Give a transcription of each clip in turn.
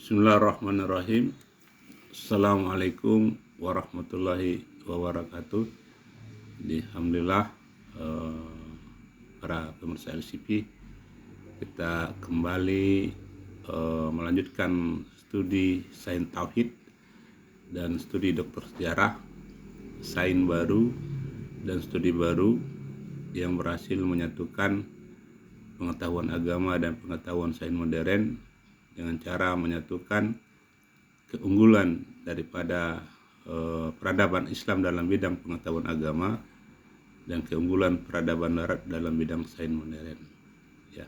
Bismillahirrahmanirrahim. Assalamualaikum warahmatullahi wabarakatuh. Alhamdulillah, para pemirsa LCP, kita kembali melanjutkan studi Sains Tauhid dan studi Doktor Sejarah, Sains baru dan studi baru yang berhasil menyatukan pengetahuan agama dan pengetahuan sains modern dengan cara menyatukan keunggulan daripada peradaban Islam dalam bidang pengetahuan agama dan keunggulan peradaban Barat dalam bidang sains modern. Ya.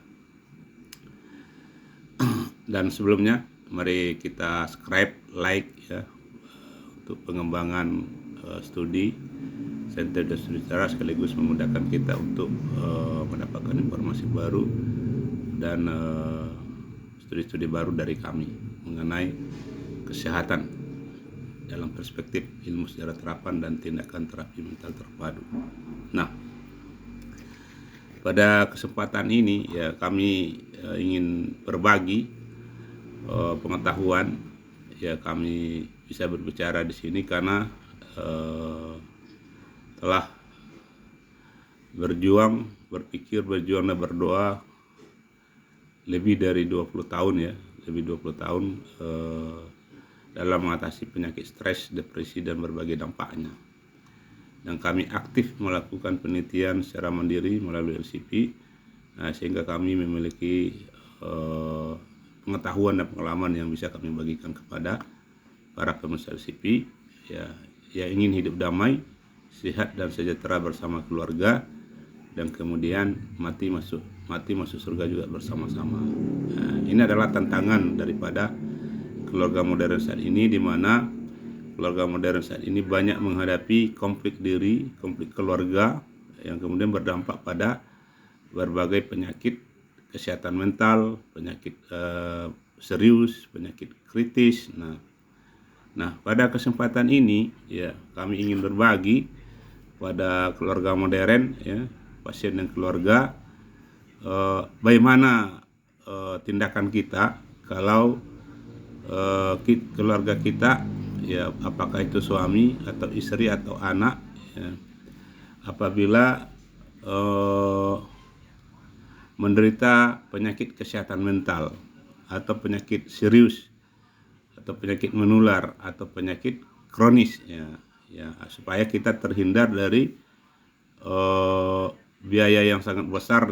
Dan sebelumnya, mari kita subscribe, like ya, untuk pengembangan studi Sains dan Studi Sejarah, sekaligus memudahkan kita untuk mendapatkan informasi baru dan studi-studi baru dari kami mengenai kesehatan dalam perspektif ilmu sejarah terapan dan tindakan terapi mental terpadu. Nah, pada kesempatan ini ya kami ingin berbagi pengetahuan. Ya, kami bisa berbicara di sini karena telah berjuang, berpikir, berjuang dan berdoa lebih dari 20 tahun ya, lebih 20 tahun dalam mengatasi penyakit stres, depresi dan berbagai dampaknya. Dan kami aktif melakukan penelitian secara mandiri melalui LCP, sehingga kami memiliki pengetahuan dan pengalaman yang bisa kami bagikan kepada para pemirsa LCP ya, yang ingin hidup damai, sehat dan sejahtera bersama keluarga, dan kemudian mati masuk surga juga bersama-sama. Nah, ini adalah tantangan daripada keluarga modern saat ini, di mana keluarga modern saat ini banyak menghadapi konflik diri, konflik keluarga yang kemudian berdampak pada berbagai penyakit kesehatan mental, penyakit serius, penyakit kritis. Nah, pada kesempatan ini ya kami ingin berbagi pada keluarga modern ya, pasien dan keluarga, bagaimana tindakan kita kalau keluarga kita ya, apakah itu suami atau istri atau anak ya, apabila menderita penyakit kesehatan mental atau penyakit serius atau penyakit menular atau penyakit kronis ya, supaya kita terhindar dari biaya yang sangat besar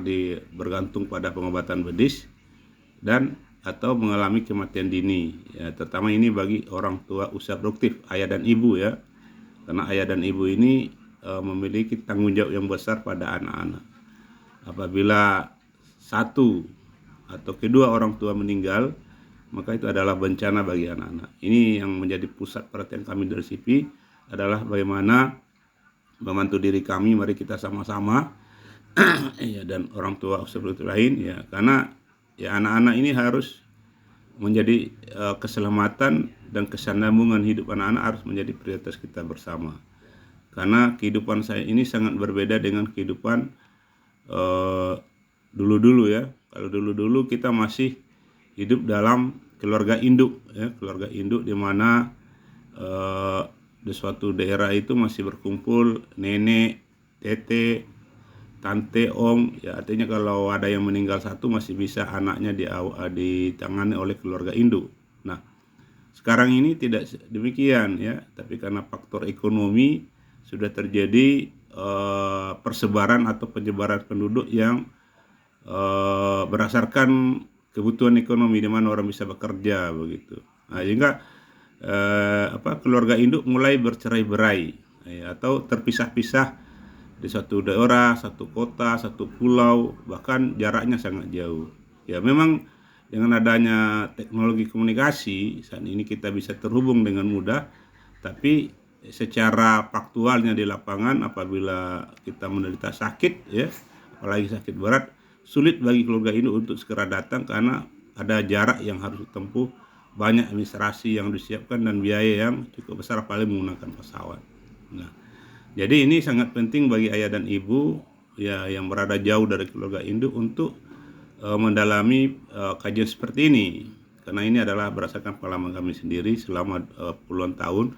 bergantung pada pengobatan medis dan atau mengalami kematian dini ya, terutama ini bagi orang tua usia produktif, ayah dan ibu ya, karena ayah dan ibu ini memiliki tanggung jawab yang besar pada anak-anak. Apabila satu atau kedua orang tua meninggal, maka itu adalah bencana bagi anak-anak. Ini yang menjadi pusat perhatian kami dari CP adalah bagaimana membantu diri kami, mari kita sama-sama ya, dan orang tua seperti lain ya, karena ya anak-anak ini harus menjadi keselamatan dan kesinambungan hidup anak-anak harus menjadi prioritas kita bersama, karena kehidupan saya ini sangat berbeda dengan kehidupan dulu-dulu ya. Kalau dulu-dulu kita masih hidup dalam keluarga induk ya, keluarga induk di mana di suatu daerah itu masih berkumpul nenek, tete, tante, om ya, artinya kalau ada yang meninggal satu masih bisa anaknya ditangani oleh keluarga induk. Nah, sekarang ini tidak demikian ya, tapi karena faktor ekonomi sudah terjadi persebaran atau penyebaran penduduk yang berdasarkan kebutuhan ekonomi, di mana orang bisa bekerja begitu. Nah, sehingga keluarga induk mulai bercerai-berai ya, atau terpisah-pisah di satu daerah, satu kota, satu pulau, bahkan jaraknya sangat jauh. Ya, memang dengan adanya teknologi komunikasi saat ini kita bisa terhubung dengan mudah, tapi secara faktualnya di lapangan apabila kita menderita sakit ya, apalagi sakit berat, sulit bagi keluarga induk untuk segera datang karena ada jarak yang harus ditempuh, banyak administrasi yang disiapkan dan biaya yang cukup besar apalagi menggunakan pesawat. Nah, jadi ini sangat penting bagi ayah dan ibu ya yang berada jauh dari keluarga induk untuk mendalami kajian seperti ini, karena ini adalah berdasarkan pengalaman kami sendiri selama puluhan tahun,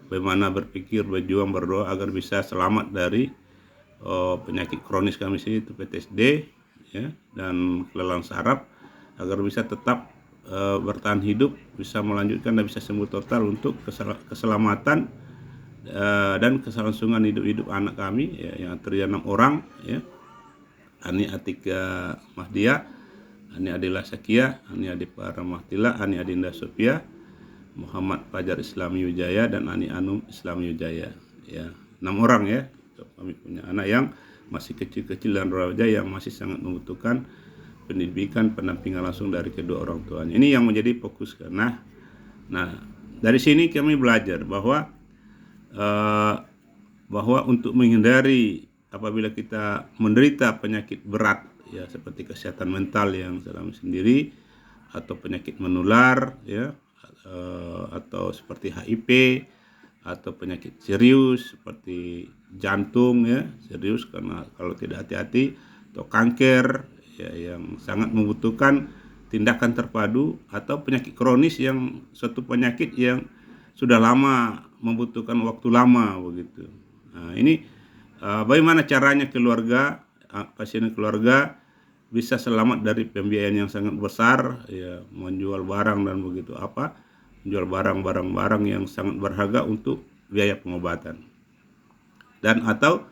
bagaimana berpikir, berjuang, berdoa agar bisa selamat dari penyakit kronis kami sendiri, itu PTSD ya, dan kelelahan saraf, agar bisa tetap bertahan hidup, bisa melanjutkan dan bisa sembuh total untuk keselamatan dan keselangsungan hidup anak kami ya, yang terdiri 6 orang ya. Ani Atika Mahdia, Ani Adila Sakia, Ani Adipa Rahmatila, Ani Adinda Sofia, Muhammad Fajar Islami Wijaya, dan Ani Anum Islami Wijaya ya. 6 orang ya. Kami punya anak yang masih kecil-kecil dan remaja yang masih sangat membutuhkan pendidikan, pendampingan langsung dari kedua orang tuanya. Ini yang menjadi fokus. Nah, dari sini kami belajar bahwa untuk menghindari apabila kita menderita penyakit berat ya, seperti kesehatan mental yang selama sendiri, atau penyakit menular ya, atau seperti HIV, atau penyakit serius seperti jantung ya, serius karena kalau tidak hati-hati, atau kanker ya, yang sangat membutuhkan tindakan terpadu, atau penyakit kronis yang suatu penyakit yang sudah lama membutuhkan waktu lama begitu. Nah, ini bagaimana caranya keluarga, pasien keluarga bisa selamat dari pembiayaan yang sangat besar ya, menjual barang dan begitu apa, menjual barang yang sangat berharga untuk biaya pengobatan, dan atau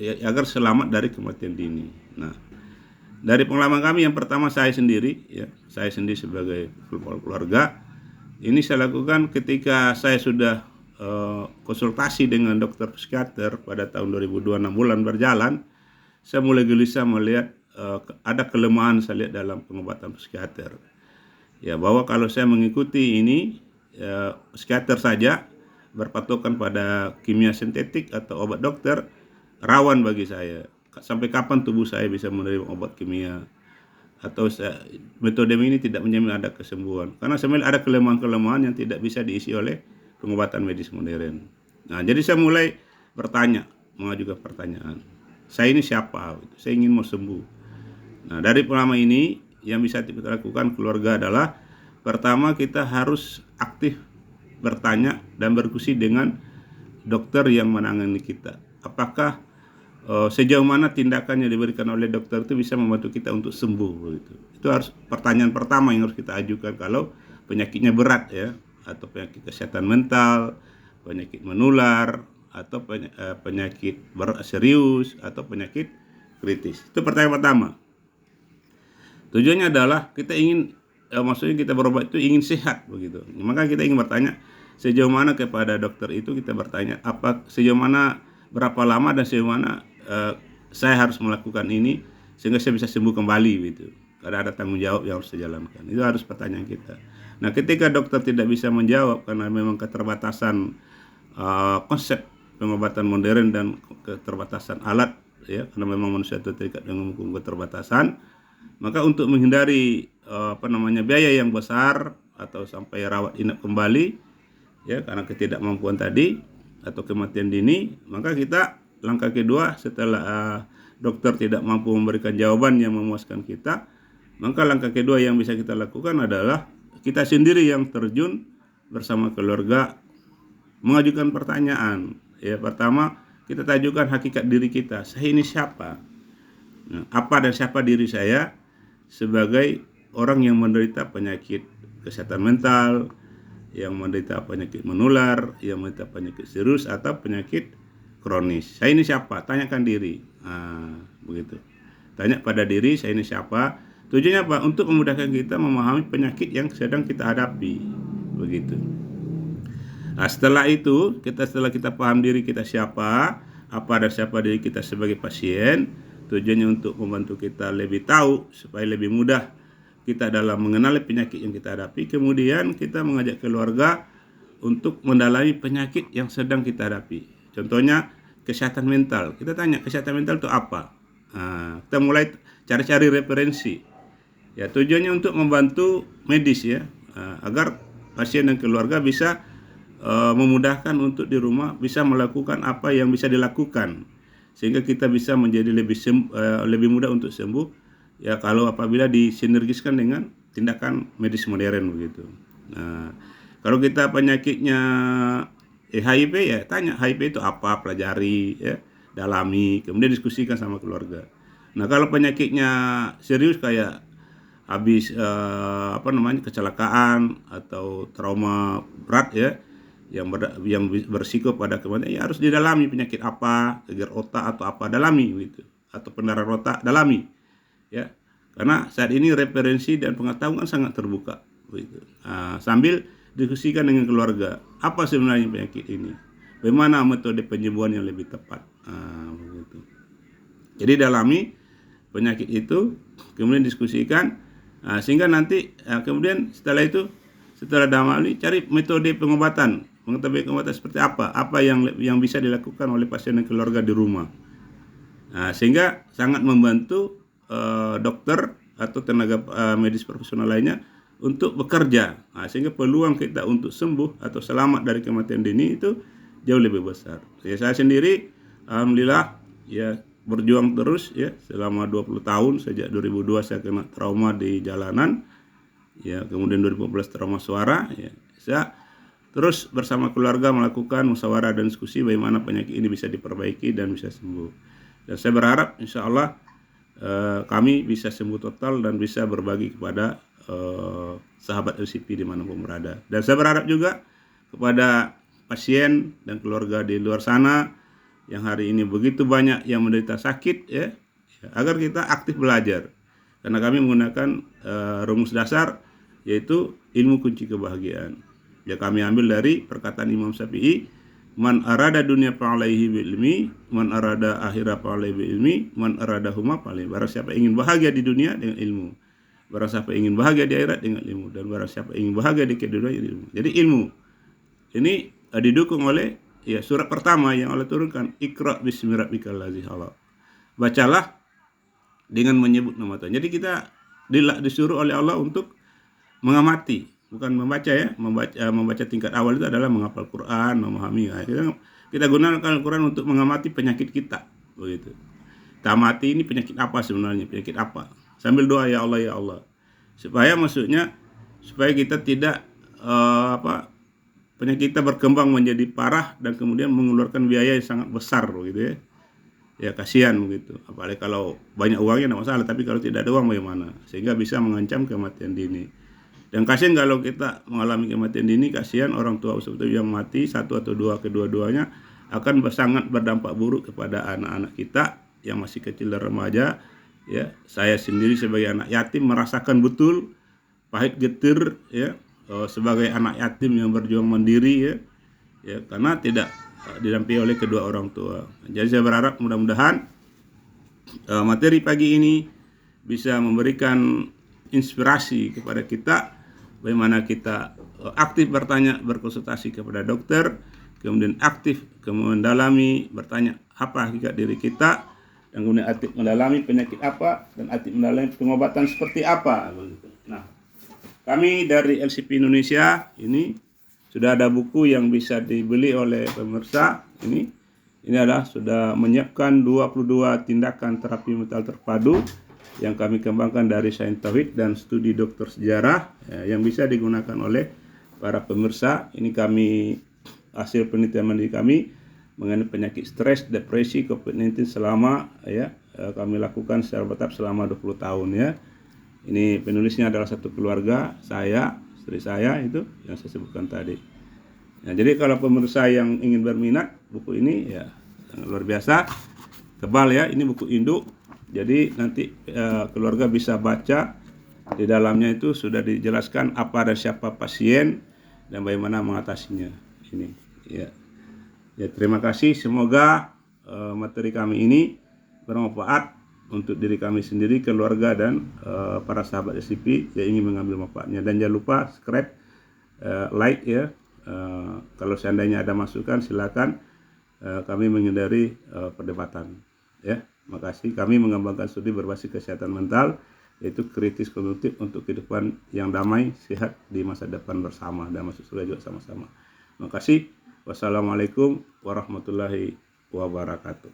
ya, agar selamat dari kematian dini. Nah, dari pengalaman kami, yang pertama saya sendiri sebagai keluarga, ini saya lakukan ketika saya sudah konsultasi dengan dokter psikiater pada tahun 2002, 6 bulan berjalan, saya mulai gelisah melihat ada kelemahan saya lihat dalam pengobatan psikiater. Ya, bahwa kalau saya mengikuti ini psikiater saja berpatokan pada kimia sintetik atau obat dokter, rawan bagi saya. Sampai kapan tubuh saya bisa menerima obat kimia? Atau metode ini tidak menjamin ada kesembuhan, karena sebenarnya ada kelemahan-kelemahan yang tidak bisa diisi oleh pengobatan medis modern. Nah, jadi saya mulai mengajukan pertanyaan, saya ini siapa? Saya ingin mau sembuh. Nah, dari pengalaman ini yang bisa kita lakukan keluarga adalah, pertama kita harus aktif bertanya dan berdiskusi dengan dokter yang menangani kita. Apakah sejauh mana tindakan yang diberikan oleh dokter itu bisa membantu kita untuk sembuh begitu. Itu harus pertanyaan pertama yang harus kita ajukan kalau penyakitnya berat ya, atau penyakit kesehatan mental, penyakit menular, atau penyakit serius, atau penyakit kritis. Itu pertanyaan pertama. Tujuannya adalah kita ingin maksudnya kita berobat itu ingin sehat begitu. Maka kita ingin bertanya sejauh mana kepada dokter itu, kita bertanya sejauh mana, berapa lama, dan sejauh mana saya harus melakukan ini sehingga saya bisa sembuh kembali gitu. Karena ada tanggung jawab yang harus saya jalankan. Itu harus pertanyaan kita. Nah, ketika dokter tidak bisa menjawab karena memang keterbatasan konsep pengobatan modern dan keterbatasan alat ya, karena memang manusia itu terikat dengan hukum keterbatasan, maka untuk menghindari biaya yang besar atau sampai rawat inap kembali ya, karena ketidakmampuan tadi atau kematian dini, maka kita langkah kedua setelah dokter tidak mampu memberikan jawaban yang memuaskan kita, maka langkah kedua yang bisa kita lakukan adalah kita sendiri yang terjun bersama keluarga mengajukan pertanyaan. Ya, pertama kita tajukan hakikat diri kita. Saya ini siapa? Nah, apa dan siapa diri saya sebagai orang yang menderita penyakit kesehatan mental, yang menderita penyakit menular, yang menderita penyakit serius atau penyakit kronis. Saya ini siapa? Tanyakan diri. Begitu. Tanya pada diri, saya ini siapa? Tujuannya apa? Untuk memudahkan kita memahami penyakit yang sedang kita hadapi. Begitu. Nah, setelah kita paham diri kita siapa, apa dan siapa diri kita sebagai pasien, tujuannya untuk membantu kita lebih tahu supaya lebih mudah kita dalam mengenali penyakit yang kita hadapi. Kemudian kita mengajak keluarga untuk mendalami penyakit yang sedang kita hadapi. Contohnya kesehatan mental. Kita tanya kesehatan mental itu apa? Kita mulai cari-cari referensi. Ya, tujuannya untuk membantu medis ya, agar pasien dan keluarga bisa memudahkan untuk di rumah bisa melakukan apa yang bisa dilakukan, sehingga kita bisa menjadi lebih mudah untuk sembuh ya, kalau apabila disinergiskan dengan tindakan medis modern begitu. Nah, kalau kita penyakitnya HIV ya tanya HIV itu apa, pelajari ya, dalami, kemudian diskusikan sama keluarga. Nah, kalau penyakitnya serius kayak habis kecelakaan atau trauma berat ya yang bersiko pada kematian, ya harus didalami penyakit apa, gegar otak atau apa, dalami gitu, atau pendarahan otak, dalami ya, karena saat ini referensi dan pengetahuan sangat terbuka begitu. Sambil diskusikan dengan keluarga apa sebenarnya penyakit ini, bagaimana metode penyembuhan yang lebih tepat, begitu. Jadi dalami penyakit itu, kemudian diskusikan, sehingga nanti kemudian setelah dalami cari metode pengobatan seperti apa yang bisa dilakukan oleh pasien dan keluarga di rumah. Sehingga sangat membantu dokter atau tenaga medis profesional lainnya untuk bekerja, sehingga peluang kita untuk sembuh atau selamat dari kematian dini itu jauh lebih besar. Ya, saya sendiri alhamdulillah ya berjuang terus ya selama 20 tahun. Sejak 2002 saya kena trauma di jalanan ya, kemudian 2014 trauma suara ya. Saya terus bersama keluarga melakukan musyawarah dan diskusi bagaimana penyakit ini bisa diperbaiki dan bisa sembuh. Dan saya berharap insya Allah kami bisa sembuh total dan bisa berbagi kepada sahabat LCP dimanapun berada. Dan saya berharap juga kepada pasien dan keluarga di luar sana yang hari ini begitu banyak yang menderita sakit ya, agar kita aktif belajar, karena kami menggunakan rumus dasar yaitu ilmu kunci kebahagiaan. Ya, kami ambil dari perkataan Imam Syafi'i, man arada dunia fa'alaihi bi'ilmi, man arada akhirah fa'alaihi bi'ilmi, man arada huma fa'alaihi. Barang siapa ingin bahagia di dunia dengan ilmu, barang siapa ingin bahagia di akhirat dengan ilmu, dan barang siapa ingin bahagia di keduanya dengan ilmu. Jadi ilmu ini didukung oleh ya surat pertama yang Allah turunkan, Iqra bismi rabbikal ladzi khalaq. Bacalah dengan menyebut nama Tuhan. Jadi kita disuruh oleh Allah untuk mengamati, bukan membaca ya. Membaca tingkat awal itu adalah menghafal Quran, memahami. Kita gunakan Al-Quran untuk mengamati penyakit kita, begitu. Kita amati ini penyakit apa sebenarnya, penyakit apa. Sambil doa ya Allah, supaya kita tidak penyakit kita berkembang menjadi parah dan kemudian mengeluarkan biaya yang sangat besar, gitu ya. Ya kasihan begitu. Apalagi kalau banyak uangnya tidak masalah, tapi kalau tidak ada uang bagaimana? Sehingga bisa mengancam kematian dini. Dan kasihan kalau kita mengalami kematian dini, kasihan orang tua yang mati satu atau dua, kedua-duanya akan sangat berdampak buruk kepada anak-anak kita yang masih kecil dan remaja. Ya, saya sendiri sebagai anak yatim merasakan betul pahit getir ya, sebagai anak yatim yang berjuang mandiri ya, karena tidak didampingi oleh kedua orang tua. Jadi saya berharap mudah-mudahan materi pagi ini bisa memberikan inspirasi kepada kita bagaimana kita aktif bertanya, berkonsultasi kepada dokter, kemudian aktif mendalami, bertanya apa hakikat diri kita, dan kemudian aktif mendalami penyakit apa, dan aktif mendalami pengobatan seperti apa. Nah, kami dari LCP Indonesia ini sudah ada buku yang bisa dibeli oleh pemirsa. Ini adalah sudah menyiapkan 22 tindakan terapi mental terpadu yang kami kembangkan dari sains tauhid dan studi dokter sejarah yang bisa digunakan oleh para pemirsa. Ini hasil penelitian dari kami mengenai penyakit stres, depresi, COVID-19 selama kami lakukan secara bertahap selama 20 tahun ya. Ini penulisnya adalah satu keluarga, saya, istri saya itu yang saya sebutkan tadi. Nah, jadi kalau pemirsa yang ingin berminat buku ini ya luar biasa tebal ya, ini buku induk. Jadi nanti keluarga bisa baca, di dalamnya itu sudah dijelaskan apa dan siapa pasien dan bagaimana mengatasinya. Ini ya. Ya, terima kasih, semoga materi kami ini bermanfaat untuk diri kami sendiri, keluarga, dan para sahabat SCP yang ingin mengambil manfaatnya. Dan jangan lupa subscribe, like ya. Kalau seandainya ada masukan silakan, kami menghindari perdebatan ya. Makasih. Kami mengembangkan studi berbasis kesehatan mental, yaitu kritis kognitif untuk kehidupan yang damai, sehat di masa depan bersama dan masuk surga juga sama-sama. Makasih. Wassalamualaikum warahmatullahi wabarakatuh.